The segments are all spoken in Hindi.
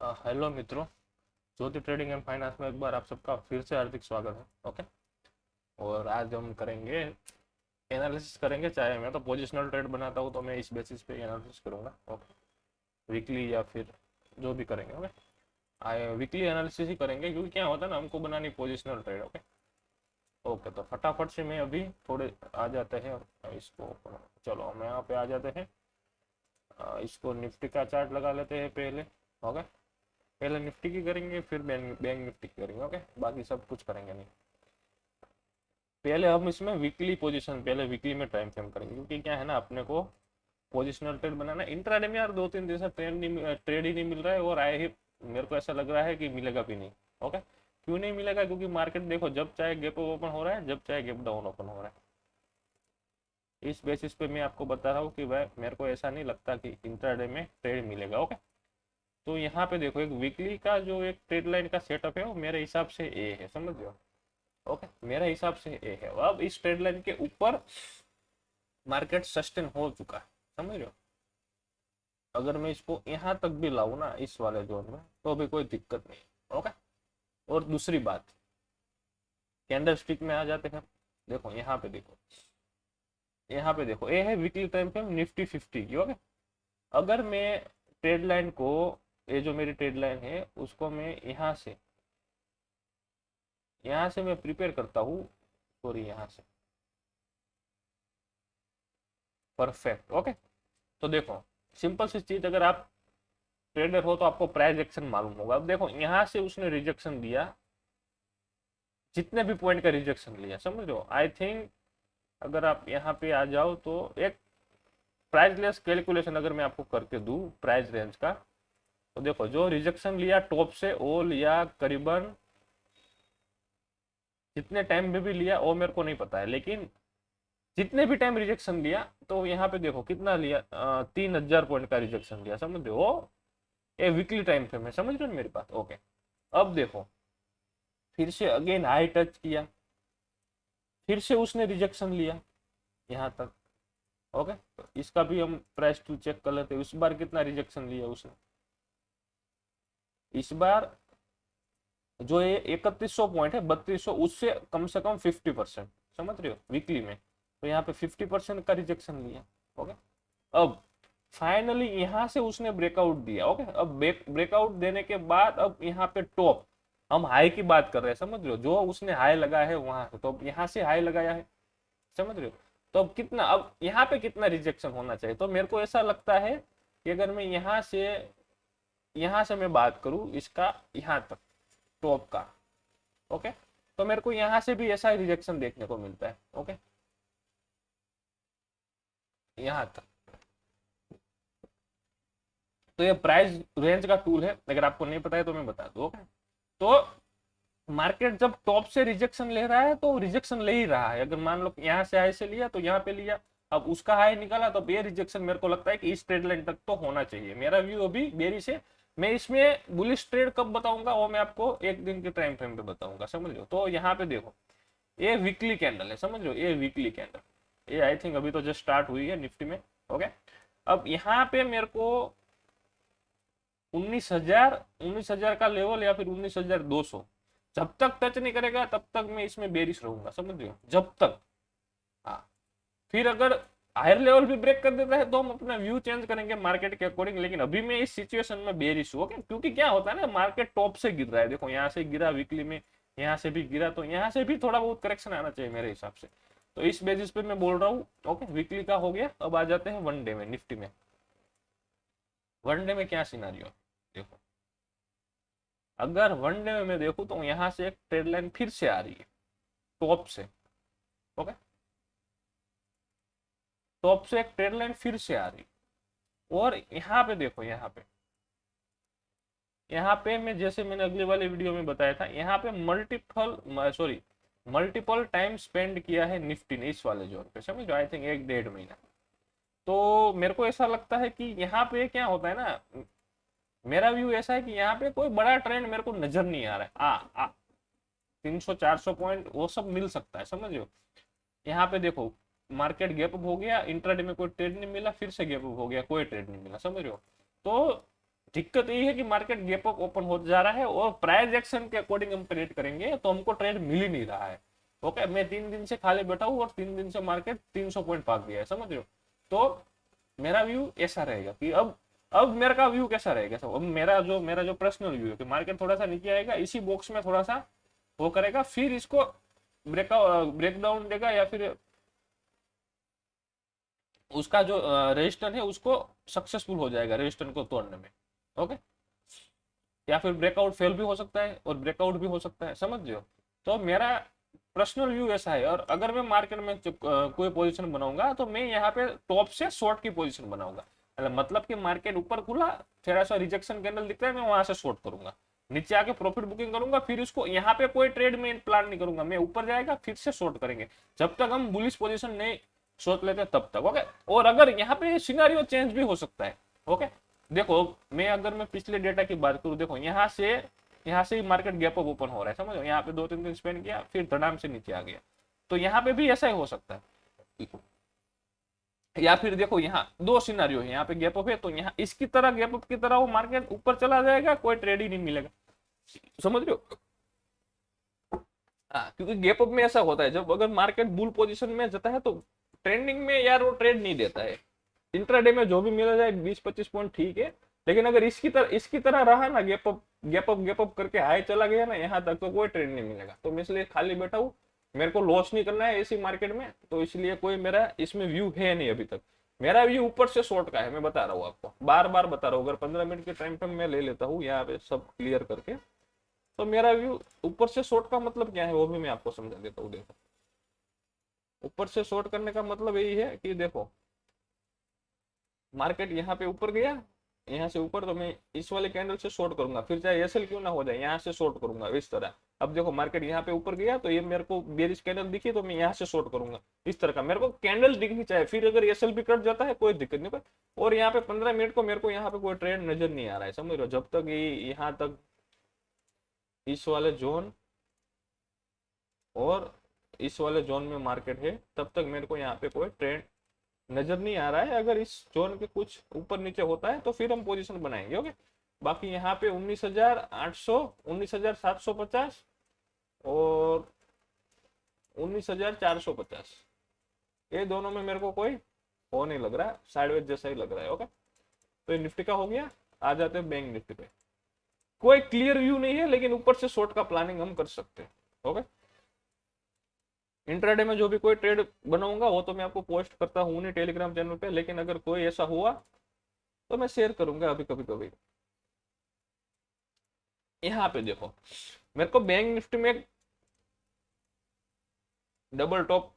हेलो मित्रों। ज्योति ट्रेडिंग एंड फाइनेंस में एक बार आप सबका फिर से हार्दिक स्वागत है। ओके। और आज हम करेंगे एनालिसिस करेंगे। चाहे मैं तो पोजिशनल ट्रेड बनाता हूँ तो मैं इस बेसिस पे एनालिसिस करूंगा। ओके। वीकली या फिर जो भी करेंगे। ओके। वीकली एनालिसिस ही करेंगे क्योंकि क्या होता है ना, हमको बनानी पोजिशनल ट्रेड। ओके। ओके, तो फटाफट से मैं अभी थोड़े आ जाते हैं इसको। चलो हम यहाँ पे आ जाते हैं। इसको निफ्टी का चार्ट लगा लेते हैं पहले। ओके। पहले निफ्टी की करेंगे, फिर बैंक बैंक निफ्टी की करेंगे। ओके, बाकी सब कुछ करेंगे नहीं। पहले हम इसमें वीकली पोजीशन, पहले वीकली में टाइम फ्रेम करेंगे क्योंकि क्या है ना, अपने को पोजिशनल ट्रेड बनाना। इंट्राडे में यार 2-3 दिन से ट्रेड ही नहीं मिल रहा है, और आए ही मेरे को ऐसा लग रहा है कि मिलेगा भी नहीं। ओके। क्यों नहीं मिलेगा? क्योंकि मार्केट देखो, जब चाहे गैप ओपन हो रहा है, जब चाहे गैप डाउन ओपन हो रहा है। इस बेसिस पे मैं आपको बता रहा हूँ कि भाई मेरे को ऐसा नहीं लगता कि इंट्राडे में ट्रेड मिलेगा। ओके। तो यहाँ पे देखो, एक वीकली का जो एक ट्रेड लाइन का सेटअप है वो मेरे हिसाब से ए है, समझ रहे हो? ओके, मेरे हिसाब से ए है। अब इस ट्रेड लाइन के ऊपर मार्केट सस्टेन हो चुका है, समझ रहे हो? अगर मैं इसको यहाँ तक भी लाऊं ना, इस वाले जोन में, तो भी कोई दिक्कत नहीं। ओके। और दूसरी बात, कैंडल स्टिक में आ जाते हैं। देखो यहाँ पे देखो, यहाँ पे देखो, ये है वीकली टाइम फ्रेम निफ्टी 50 की। ओके। अगर मैं ट्रेड लाइन को, ये जो मेरी ट्रेड लाइन है उसको मैं यहाँ से मैं प्रिपेयर करता हूँ। सॉरी, यहाँ से परफेक्ट। ओके। तो देखो, सिंपल सी चीज, अगर आप ट्रेडर हो तो आपको प्राइस एक्शन मालूम होगा। अब देखो, यहाँ से उसने रिजेक्शन दिया, जितने भी पॉइंट का रिजेक्शन लिया, समझ लो। आई थिंक अगर आप यहाँ पे आ जाओ तो एक प्राइसलेस कैलकुलेशन अगर मैं आपको करके दूं प्राइस रेंज का, तो देखो जो रिजेक्शन लिया टॉप से, वो लिया करीबन, जितने टाइम में भी लिया वो मेरे को नहीं पता है, लेकिन जितने भी टाइम रिजेक्शन लिया, तो यहाँ पे देखो कितना लिया, 3,000 पॉइंट का रिजेक्शन लिया, समझ रहे हो? ये वीकली टाइम फ्रेम है, समझ रहे हो मेरी बात? ओके। अब देखो, फिर से अगेन हाई टच किया, फिर से उसने रिजेक्शन लिया यहाँ तक। ओके, तो इसका भी हम प्राइस टू चेक कर लेते हैं। इस बार कितना रिजेक्शन लिया उसने? इस बार जो ये 3100 पॉइंट है, 3200, उससे कम से कम 50%, समझ रहे हो, वीकली में। तो यहाँ पे 50% का रिजेक्शन लिया। ओके। अब फाइनली यहाँ से उसने ब्रेकआउट दिया। ओके। अब ब्रेकआउट देने के बाद अब यहाँ पे टॉप, हम हाई की बात कर रहे हैं, समझ रहे हो? जो उसने हाई लगा है वहां से, तो अब यहाँ से हाई लगाया है, समझ रहे हो? तो अब कितना, अब यहाँ पे कितना रिजेक्शन होना चाहिए? तो मेरे को ऐसा लगता है कि अगर मैं यहाँ से मैं बात करूं इसका, यहाँ तक टॉप का। ओके। तो मेरे को यहाँ से भी ऐसा रिजेक्शन देखने को मिलता है। ओके, यहाँ तक। तो ये प्राइस रेंज का टूल है, अगर आपको नहीं पता है तो मैं बता दूं। ओके। तो मार्केट जब टॉप से रिजेक्शन ले रहा है तो रिजेक्शन ले ही रहा है। अगर मान लो यहाँ से हाई से लिया तो यहाँ पे लिया, अब उसका हाई निकाला, तो ये रिजेक्शन मेरे को लगता है कि इस ट्रेड लाइन तक तो होना चाहिए। मेरा व्यू अभी बेरी से, मैं इसमें बुलिश ट्रेड कब बताऊंगा वो मैं आपको एक दिन के टाइम फ्रेम पे बताऊंगा, समझ लो। तो यहाँ पे देखो, ये वीकली कैंडल है, समझ लो, ये वीकली कैंडल, ये आई थिंक अभी तो जस्ट स्टार्ट हुई है निफ्टी में। ओके। अब यहाँ पे मेरे को 19,000 का लेवल या फिर 19,200 जब तक टच नहीं करेगा तब तक मैं इसमें बेरिश रहूंगा, समझ रहे हो? जब तक। हाँ। फिर अगर हायर लेवल भी ब्रेक कर देता है तो हम अपना व्यू चेंज करेंगे मार्केट के अकॉर्डिंग, लेकिन अभी मैं इस सिचुएशन में बेरिश हूँ। ओके। क्योंकि क्या होता है ना, मार्केट टॉप से गिर रहा है, देखो यहाँ से गिरा वीकली में, यहाँ से भी गिरा, तो यहाँ से भी थोड़ा बहुत करेक्शन आना चाहिए मेरे हिसाब से। तो इस बेसिस पे मैं बोल रहा हूँ। ओके, वीकली का हो गया। अब आ जाते हैं वन डे में, निफ्टी में। वन डे में क्या सिनारियो है देखो, अगर वन डे में मैं देखूं तो यहाँ से एक ट्रेड लाइन फिर से आ रही है टॉप से। ओके। टॉप से एक ट्रेड लाइन फिर से आ रही है, और यहाँ पे देखो, यहाँ पे मैं, जैसे मैंने अगले वाले वीडियो में बताया था, यहाँ पे मल्टीपल टाइम स्पेंड किया है निफ्टी ने इस वाले जोन पे, समझो। आई थिंक 1-1.5 महीना। तो मेरे को ऐसा लगता है कि यहाँ पे क्या होता है ना, मेरा व्यू ऐसा है कि यहाँ पे कोई बड़ा ट्रेंड मेरे को नजर नहीं आ रहा है। 300-400 पॉइंट वो सब मिल सकता है, समझ लो। यहाँ पे देखो, मार्केट गैप अप हो गया, इंट्राडे में कोई ट्रेड नहीं मिला, फिर से गैप अप हो गया, कोई ट्रेड नहीं मिला, समझ रहे हो? तो दिक्कत ये है कि मार्केट गैप अप ओपन हो जा रहा है और प्राइस एक्शन के अकॉर्डिंग हम ट्रेड करेंगे तो हमको ट्रेड मिल ही नहीं रहा है। ओके, मैं 3 दिन से खाली बैठा हूँ और 3 दिन से मार्केट 300 पॉइंट भाग गया है, समझ रहे हो। तो मेरा व्यू ऐसा रहेगा कि अब मेरा का व्यू कैसा रहेगा सब। अब मेरा जो पर्सनल व्यू है कि मार्केट थोड़ा सा नीचे आएगा, इसी बॉक्स में थोड़ा सा वो करेगा, फिर इसको ब्रेकडाउन देगा या फिर उसका जो रजिस्टर है उसको सक्सेसफुल हो जाएगा रजिस्टर को तोड़ने में। ओके, या फिर ब्रेकआउट फेल भी हो सकता है और ब्रेकआउट भी हो सकता है, समझ रहे हो। तो मेरा पर्सनल व्यू ऐसा है। और अगर मैं मार्केट में कोई पोजीशन बनाऊंगा तो मैं यहाँ पे टॉप से शॉर्ट की पोजीशन बनाऊंगा। मतलब कि मार्केट ऊपर खुला, थोड़ा सा रिजेक्शन कैंडल दिखता है, मैं वहां से शॉर्ट करूंगा, नीचे आके प्रॉफिट बुकिंग करूंगा, फिर उसको यहाँ पे कोई ट्रेड में प्लान नहीं करूंगा, मैं ऊपर जाएगा फिर से शॉर्ट करेंगे जब तक हम बुलिश पोजीशन नहीं सोच लेते तब तक। ओके, और अगर यहाँ पे सिनेरियो चेंज भी हो सकता है। ओके, देखो अगर मैं पिछले डेटा की बात करूं, देखो यहाँ से ही मार्केट गैप अप ओपन हो रहा है, समझो। यहाँ पे 2-3 दिन स्पेंड किया, फिर धड़ाम से नीचे आ गया, तो यहाँ पे भी ऐसा ही हो सकता है। या फिर देखो यहाँ दो सिनारियो है, यहाँ पे गैप अप है तो यहाँ इसकी तरह गैप अप की तरह वो मार्केट ऊपर चला जाएगा, कोई ट्रेड ही नहीं मिलेगा, समझ रहे हो। हाँ, क्योंकि गैप अप में ऐसा होता है, जब अगर मार्केट बुल पोजीशन में जाता है तो ट्रेंडिंग में यार वो ट्रेड नहीं देता है। इंट्राडे में जो भी मिला जाए 20-25 पॉइंट ठीक है, लेकिन अगर इसकी तरह रहा ना, गैप अप करके हाई चला गया ना यहाँ तक, तो कोई ट्रेड नहीं मिलेगा। तो मैं इसलिए खाली बैठा हूँ, मेरे को लॉस नहीं करना है इसी मार्केट में, तो इसलिए कोई मेरा इसमें व्यू है नहीं अभी तक। मेरा व्यू ऊपर से शॉर्ट का है, मैं बता रहा हूँ आपको, बार बार बता रहा हूँ। अगर 15 मिनट के टाइम फ्रेम में ले लेता हूँ यहाँ पे सब क्लियर करके, तो मेरा व्यू ऊपर से शॉर्ट का मतलब क्या है वो भी मैं आपको समझा देता हूँ। देखो, ऊपर से शॉर्ट करने का मतलब यही है कि देखो मार्केट यहाँ पे ऊपर गया, यहाँ से ऊपर, तो मैं इस वाले कैंडल से शॉर्ट करूंगा, फिर चाहे एसएल क्यों ना हो जाए, यहाँ से शॉर्ट करूंगा इस तरह। अब देखो मार्केट यहाँ पे ऊपर गया तो ये मेरे को बेरिश कैंडल दिखी तो मैं यहाँ से शॉर्ट करूंगा, इस तरह का मेरे को कैंडल दिखनी चाहिए। फिर अगर एसएल भी कट जाता है कोई दिक्कत नहीं, पर और यहाँ पे 15 मिनट को मेरे को यहाँ पे कोई ट्रेंड नजर नहीं आ रहा है, समझ लो। जब तक ये यहाँ तक इस वाले जोन और इस वाले जोन में मार्केट है, तब तक मेरे को यहाँ पे कोई ट्रेंड नजर नहीं आ रहा है। अगर इस जोन के कुछ ऊपर नीचे होता है तो फिर हम पोजीशन बनाएंगे। ओके, बाकी यहाँ पे 19,800, 19,750 और 19,450, ये दोनों में मेरे को कोई हो नहीं लग रहा, साइडवेज जैसा ही लग रहा है। ओके, तो ये निफ्टी का हो गया। आ जाते हैं बैंक निफ्टी पे। कोई क्लियर व्यू नहीं है, लेकिन ऊपर से शॉर्ट का प्लानिंग हम कर सकते हैं। ओके, इंट्राडे में जो भी कोई ट्रेड बनाऊंगा वो तो मैं आपको पोस्ट करता हूँ नहीं टेलीग्राम चैनल पे, लेकिन अगर कोई ऐसा हुआ तो मैं शेयर करूंगा अभी कभी कभी। यहाँ पे देखो मेरे को बैंक निफ्टी में डबल टॉप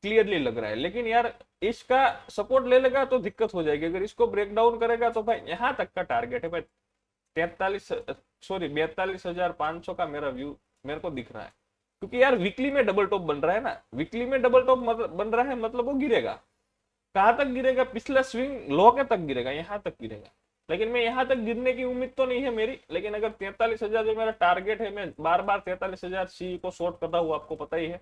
क्लियरली लग रहा है, लेकिन यार इसका सपोर्ट ले लेगा तो दिक्कत हो जाएगी। अगर इसको ब्रेक डाउन करेगा तो भाई यहाँ तक का टारगेट है भाई, 42,500 का मेरा व्यू मेरे को दिख रहा है। क्योंकि यार वीकली में डबल टॉप बन रहा है ना, वीकली में डबल टॉप बन रहा है, मतलब वो गिरेगा। कहाँ तक गिरेगा? पिछला स्विंग लो के तक गिरेगा, यहाँ तक गिरेगा। लेकिन मैं यहाँ तक गिरने की उम्मीद तो नहीं है मेरी, लेकिन अगर 43,000 जो मेरा टारगेट है, मैं बार बार 43,000 सी को शॉर्ट करता हूँ, आपको पता ही है,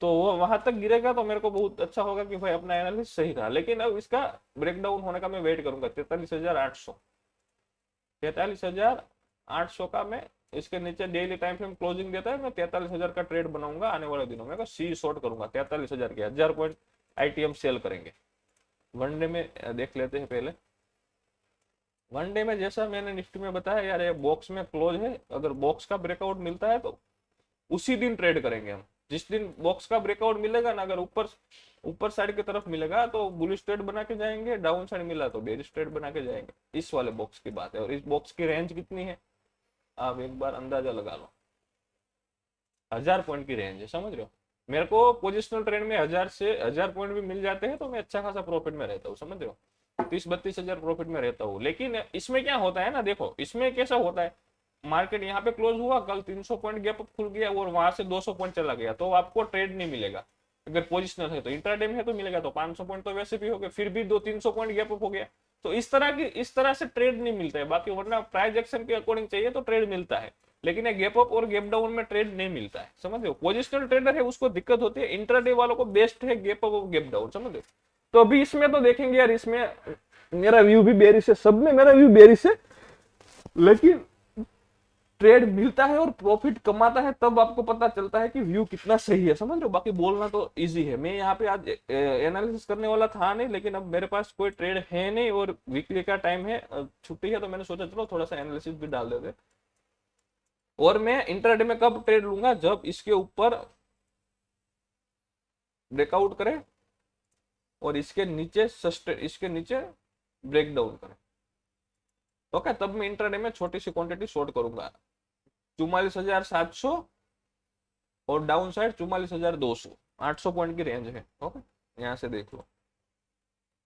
तो वो वहां तक गिरेगा तो मेरे को बहुत अच्छा होगा कि भाई अपना एनालिसिस सही रहा। लेकिन अब इसका ब्रेकडाउन होने का मैं वेट करूंगा। 43,800 का मैं इसके नीचे डेली टाइम फ्रेम क्लोजिंग देता है, मैं 43,000 का ट्रेड बनाऊंगा आने वाले दिनों में। सी शॉर्ट करूंगा 43,000 के, 1000 पॉइंट आईटीएम सेल करेंगे। वनडे में देख लेते हैं पहले। वनडे में जैसा मैंने निफ्टी में बताया यार, ये बॉक्स में क्लोज है, अगर बॉक्स का ब्रेकआउट मिलता है तो उसी दिन ट्रेड करेंगे हम। जिस दिन बॉक्स का ब्रेकआउट मिलेगा ना, अगर ऊपर साइड की तरफ मिलेगा तो बुलिश ट्रेड बना के जाएंगे, डाउन साइड मिला तो बेरिश ट्रेड बना के जाएंगे। इस वाले बॉक्स की बात है। और इस बॉक्स की रेंज कितनी है आप एक बार अंदाजा लगा लो, 1000 पॉइंट की रेंज है, समझ रहे हो। मेरे को पोजिशनल ट्रेड में 1000 पॉइंट भी मिल जाते हैं तो मैं अच्छा खासा प्रॉफिट में रहता हूँ, समझ रहे हो। 30-32 हजार प्रॉफिट में रहता हूँ। लेकिन इसमें क्या होता है ना, देखो इसमें कैसा होता है, मार्केट यहाँ पे क्लोज हुआ, कल 300 पॉइंट गैप खुल गया और वहां से 200 पॉइंट चला गया, तो आपको ट्रेड नहीं मिलेगा। अगर पोजिशनल है तो, इंट्राडे में है तो मिलेगा, तो 500 पॉइंट तो वैसे भी हो गए, फिर भी 200-300 पॉइंट गैप हो गया, तो इस तरह से ट्रेड नहीं मिलता है। बाकी वरना प्राइस एक्शन के अकॉर्डिंग चाहिए तो ट्रेड मिलता है, लेकिन ये गैप अप और गैप डाउन में ट्रेड नहीं मिलता है, समझ लो। पोजिशनल ट्रेडर है उसको दिक्कत होती है, इंट्राडे वालों को बेस्ट है गैप अप और गैप डाउन, समझ लो। तो अभी इसमें तो देखेंगे यार, इसमें मेरा व्यू भी बेरिश है, सब में मेरा व्यू बेरिश है, लेकिन ट्रेड मिलता है और प्रॉफिट कमाता है तब आपको पता चलता है कि व्यू कितना सही है, समझ रहे हो। बाकी बोलना तो इजी है। मैं यहाँ पे आज एनालिसिस करने वाला था नहीं, लेकिन अब मेरे पास कोई ट्रेड है नहीं और वीकली का टाइम है, छुट्टी है, तो मैंने सोचा चलो थोड़ा सा एनालिसिस भी डाल देते। और मैं इंटरडे में कब ट्रेड लूंगा, जब इसके ऊपर ब्रेकआउट करे और इसके नीचे ब्रेकडाउन करे, ओके, तब मैं इंटरडे में छोटी सी क्वांटिटी शॉर्ट करूंगा। 44,700 और डाउन साइड 44,200, 800 पॉइंट की रेंज है, ओके, यहाँ से देख लो,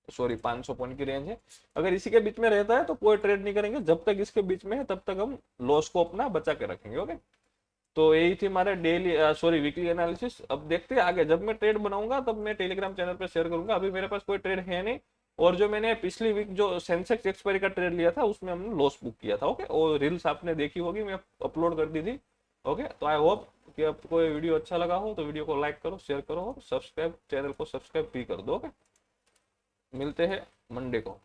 सॉरी 500 पॉइंट की रेंज है। अगर इसी के बीच में रहता है तो कोई ट्रेड नहीं करेंगे, जब तक इसके बीच में है तब तक हम लॉस को अपना बचा के रखेंगे, ओके। तो यही थी हमारे वीकली एनालिसिस। अब देखते हैं आगे, जब मैं ट्रेड बनाऊंगा तब मैं टेलीग्राम चैनल पे शेयर करूंगा। अभी मेरे पास कोई ट्रेड है नहीं, और जो मैंने पिछली वीक जो सेंसेक्स एक्सपायरी का ट्रेड लिया था उसमें हमने लॉस बुक किया था, ओके, और रील्स आपने देखी होगी, मैं अपलोड कर दी थी, ओके। तो आई होप कि आपको ये वीडियो अच्छा लगा हो, तो वीडियो को लाइक करो, शेयर करो और चैनल को सब्सक्राइब भी कर दो, ओके। मिलते हैं मंडे को।